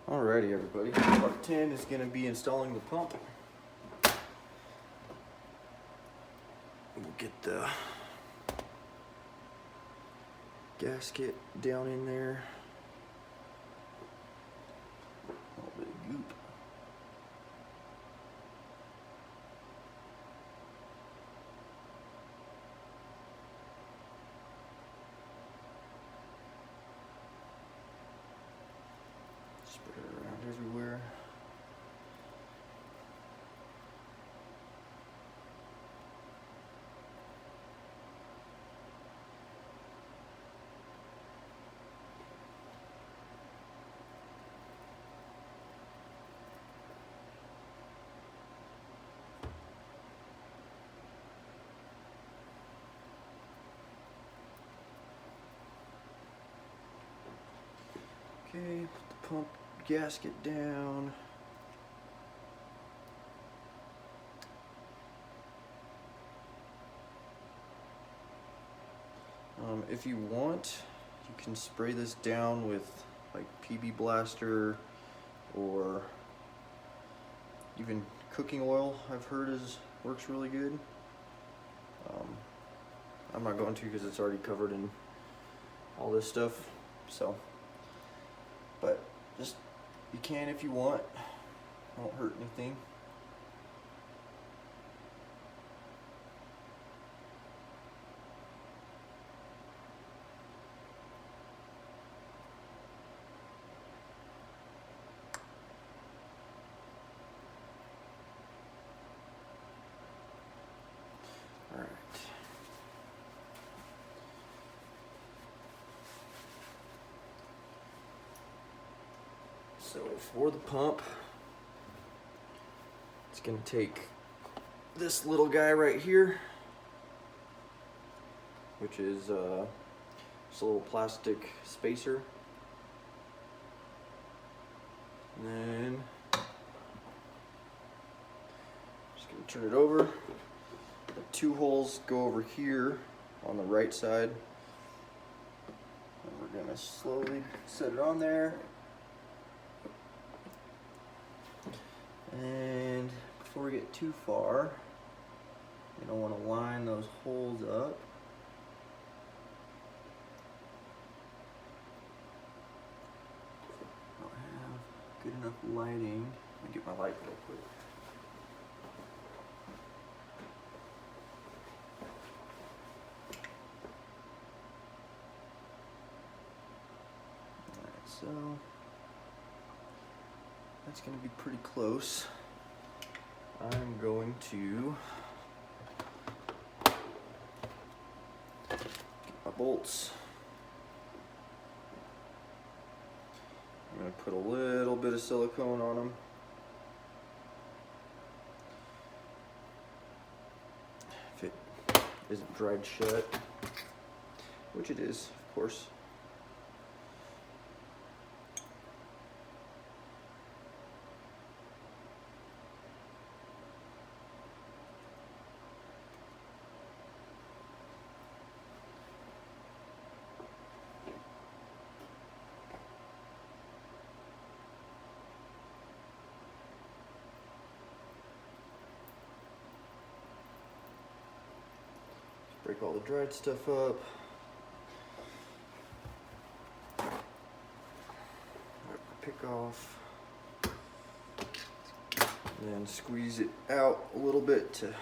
Alrighty everybody, part 10 is going to be installing the pump. We'll get the gasket down in there. A little bit of goop. Spread it around everywhere. Okay, put the pump gasket down. If you want, you can spray this down with like PB Blaster or even cooking oil. I've heard works really good. I'm not going to because it's already covered in all this stuff. So, but just you can if you want. Won't hurt anything. All right. So for the pump, it's going to take this little guy right here, which is just a little plastic spacer. And then just going to turn it over. The two holes go over here on the right side. And we're going to slowly set it on there. And before we get too far, you don't want to line those holes up. I don't have good enough lighting. Let me get my light real quick. Alright, so that's going to be pretty close. I'm going to get my bolts. I'm going to put a little bit of silicone on them. If it isn't dried shut, which it is, of course. Break all the dried stuff up. Pick off. And then squeeze it out a little bit to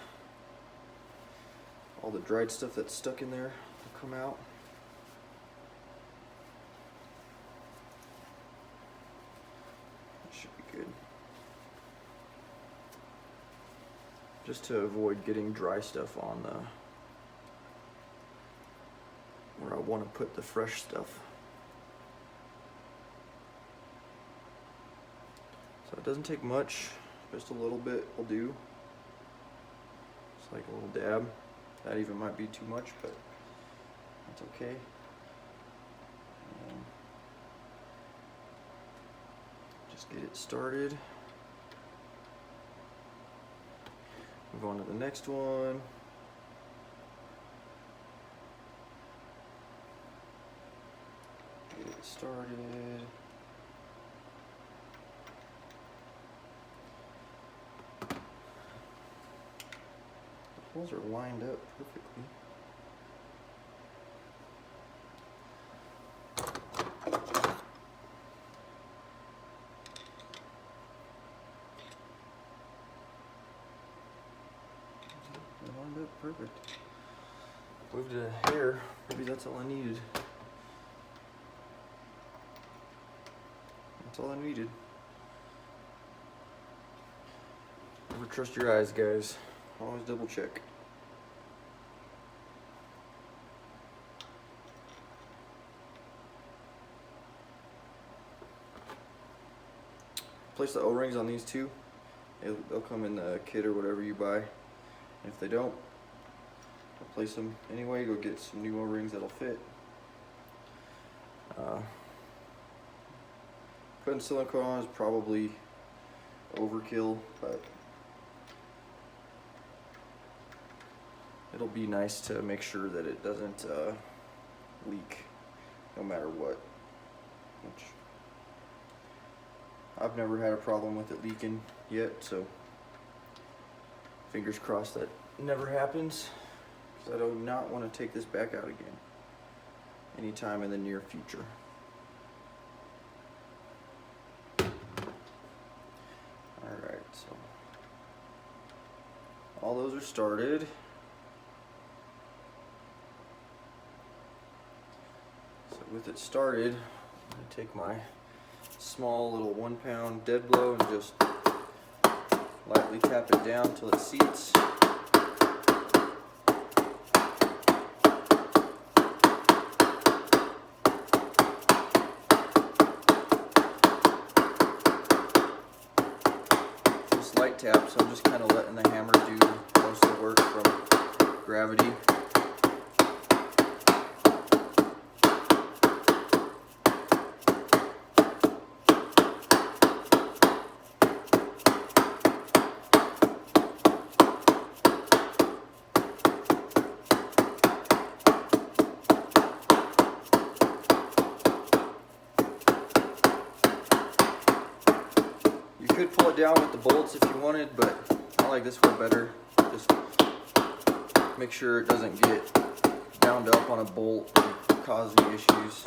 all the dried stuff that's stuck in there will come out. That should be good. Just to avoid getting dry stuff on the where I want to put the fresh stuff. So it doesn't take much, just a little bit will do. It's like a little dab. That even might be too much, but that's okay. Just get it started. Move on to the next one. Get it started. holes are lined up perfectly. They're lined up perfect. Moved a hair. Maybe that's all I needed. That's all I needed. Never trust your eyes, guys. Always double check. Place the O-rings on these two. They'll come in the kit or whatever you buy. And if they don't, I'll place them anyway. Go get some new O-rings that'll fit. Putting silicone on is probably overkill, but it'll be nice to make sure that it doesn't leak no matter what. Which I've never had a problem with it leaking yet, so fingers crossed that never happens, because I do not want to take this back out again anytime in the near future. Alright, so all those are started. So with it started, I'm going to take my small little 1 pound dead blow and just lightly tap it down until it seats. Just light tap, so I'm just kind of letting the hammer do most of the work from gravity. You could pull it down with the bolts if you wanted, but I like this one better. Just make sure it doesn't get bound up on a bolt and cause any issues.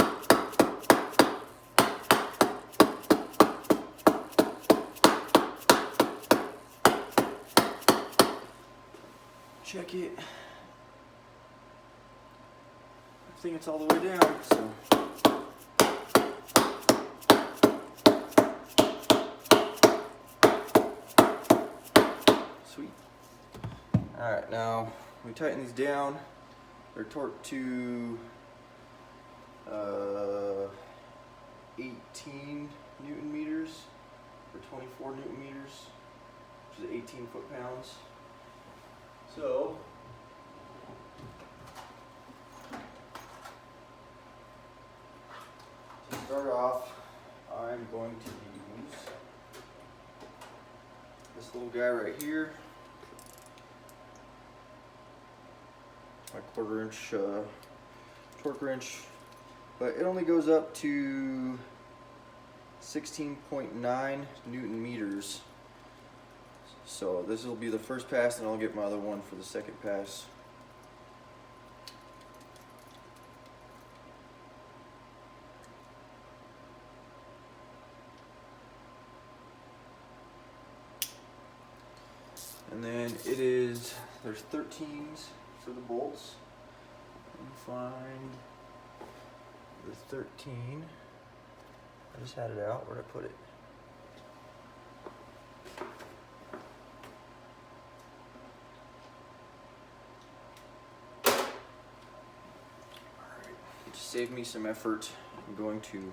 Check it. I think it's all the way down, so. Sweet. Alright, now we tighten these down. They're torqued to 18 Newton meters or 24 Newton meters, which is 18 foot-pounds. So to start off, I'm going to use this little guy right here, my 1/4 inch torque wrench, but it only goes up to 16.9 Newton meters. So this will be the first pass, and I'll get my other one for the second pass. And then it is, there's 13s for the bolts. Let me find the 13. I just had it out. Where'd I put it? To save me some effort, I'm going to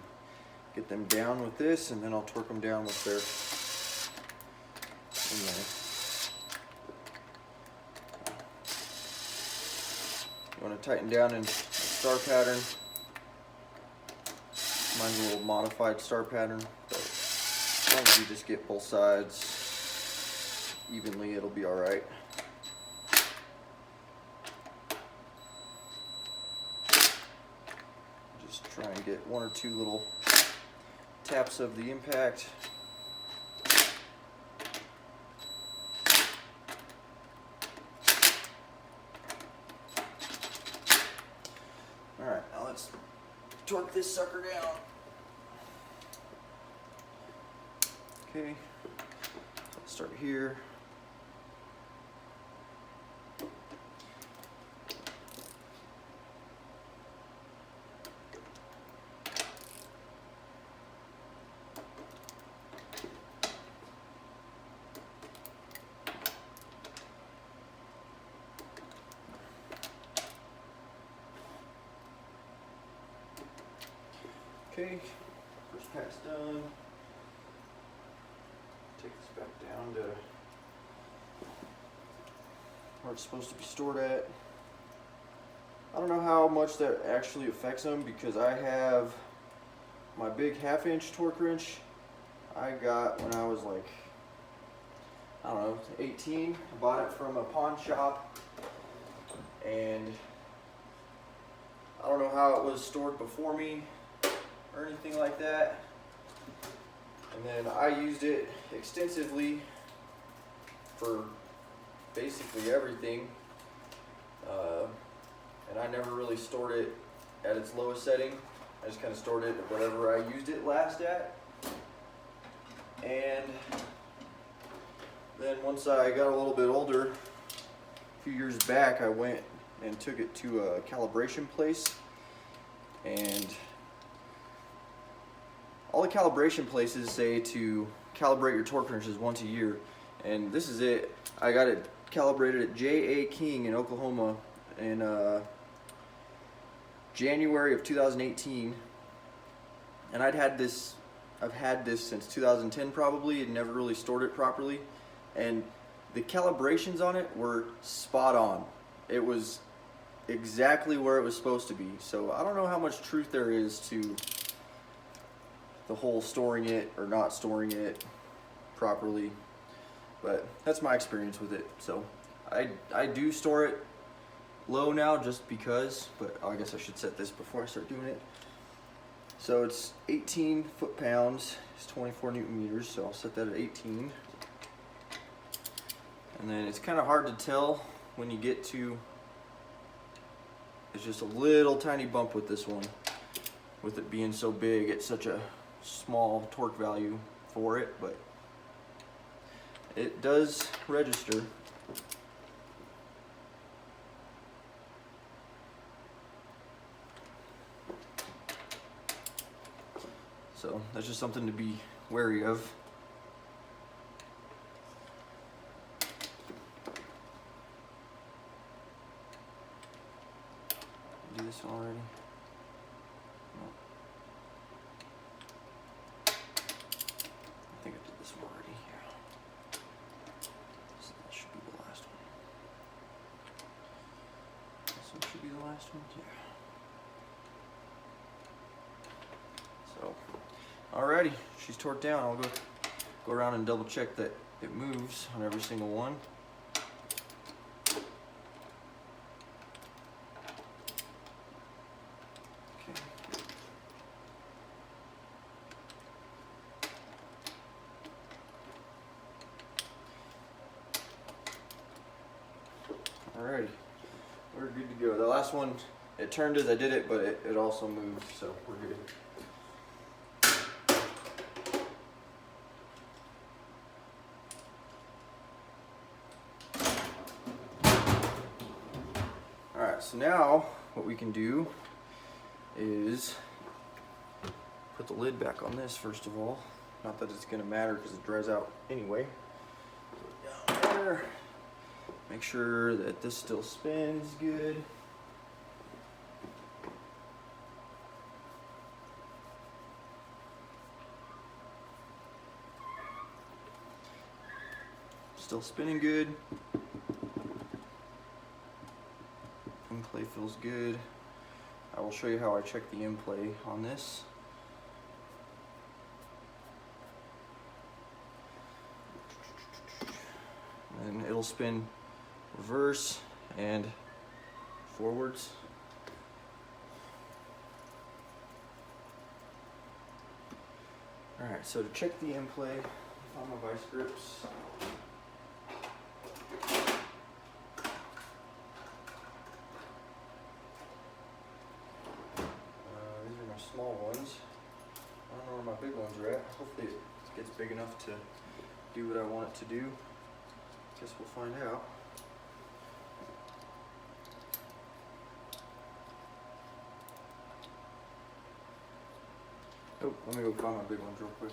get them down with this, and then I'll torque them down with their You want to tighten down in a star pattern. Mine's a little modified star pattern, but as long as you just get both sides evenly, it'll be alright. Try and get 1 or 2 little taps of the impact. torque this sucker down. Okay, let's start here. Okay, first pass done. Take this back down to where it's supposed to be stored at. I don't know how much that actually affects them because I have my big 1/2 inch torque wrench I got when I was like, I don't know, 18. I bought it from a pawn shop, and I don't know how it was stored before me or anything like that. And then I used it extensively for basically everything, and I never really stored it at its lowest setting. I just kind of stored it at whatever I used it last at. And then once I got a little bit older, a few years back, I went and took it to a calibration place, and all the calibration places say to calibrate your torque wrenches once a year, and this is it. I got it calibrated at J.A. King in Oklahoma in January of 2018, and I've had this since 2010 probably, and never really stored it properly, and the calibrations on it were spot on. It was exactly where it was supposed to be. So I don't know how much truth there is to the whole storing it or not storing it properly, but that's my experience with it. So I do store it low now just because, but I guess I should set this before I start doing it. So it's 18 foot-pounds, it's 24 Newton meters, so I'll set that at 18. And then it's kind of hard to tell when you get to, it's just a little tiny bump with this one, with it being so big. It's such a small torque value for it, but it does register. So that's just something to be wary of. Do this one already? No. I think I did this one already. Yeah. So that should be the last one. This one should be the last one. Yeah. So, alrighty, she's torqued down. I'll go around and double check that it moves on every single one. Okay. Alrighty, we're good to go. The last one, it turned as I did it, but it also moved, so we're good. Alright, so now what we can do is put the lid back on this first of all. Not that it's going to matter because it dries out anyway. Put it down there. Make sure that this still spins good. Still spinning good. In-play feels good. I will show you how I check the in-play on this. And it'll spin reverse and forwards. Alright, so to check the in-play on my vice grips, these are my Hopefully it gets big enough to do what I want it to do. Guess we'll find out. Oh, let me go find my big ones real quick.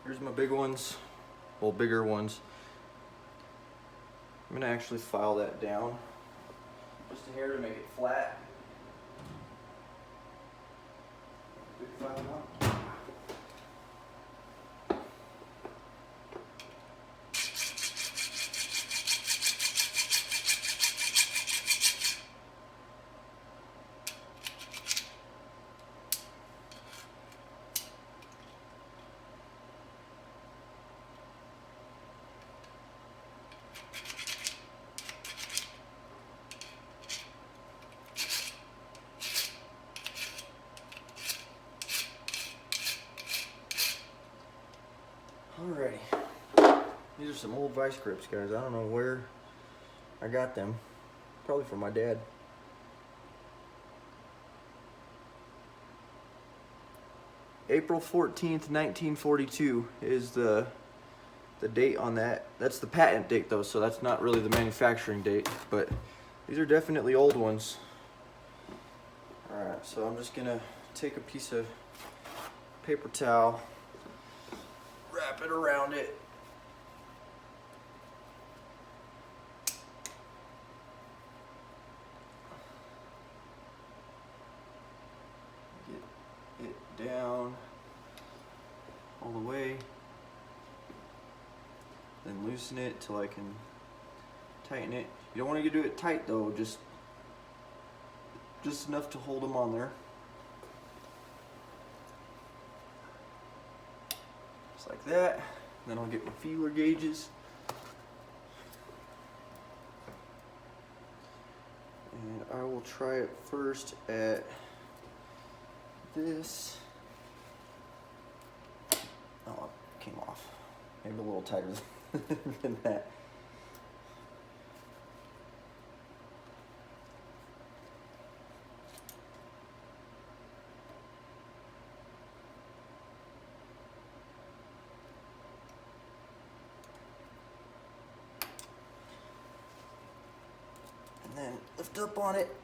Here's my big ones, well, bigger ones. I'm gonna actually file that down just a hair to make it flat. Big file now. Alrighty, these are some old vice grips, guys. I don't know where I got them. Probably from my dad. April 14th, 1942 is the date on that. That's the patent date though, so that's not really the manufacturing date, but these are definitely old ones. Alright, so I'm just gonna take a piece of paper towel, wrap it around it. Get it down all the way. Then loosen it till I can tighten it. You don't want to do it tight though, just enough to hold them on there. Just like that. Then I'll get my feeler gauges. And I will try it first at this. Oh, it came off. Maybe a little tighter than that. And then lift up on it.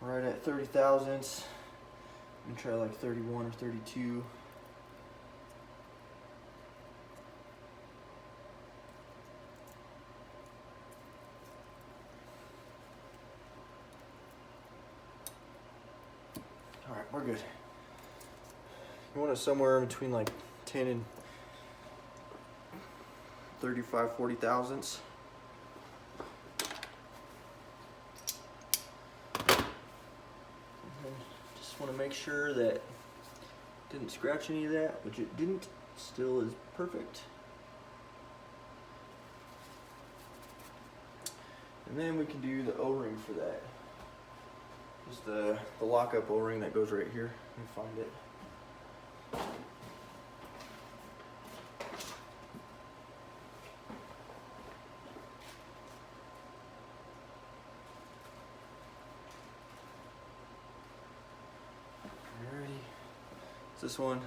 Right at 30 thousandths. I'm gonna try like 31 or 32. All right, we're good. You want it somewhere in between like 10 and 35, 40 thousandths. Want to make sure that it didn't scratch any of that, which it didn't. Still is perfect. And then we can do the O-ring for that. Just the lockup O-ring that goes right here. Let me find it. This one,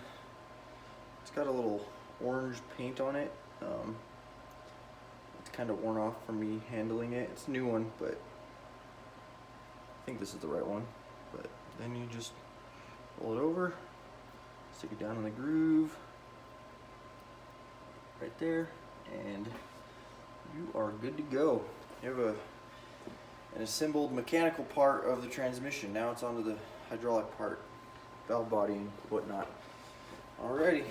it's got a little orange paint on it. It's kind of worn off from me handling it. It's a new one, but I think this is the right one. But then you just roll it over, stick it down in the groove, right there, and you are good to go. You have an assembled mechanical part of the transmission. Now it's onto the hydraulic part. Valve body and whatnot. Alrighty.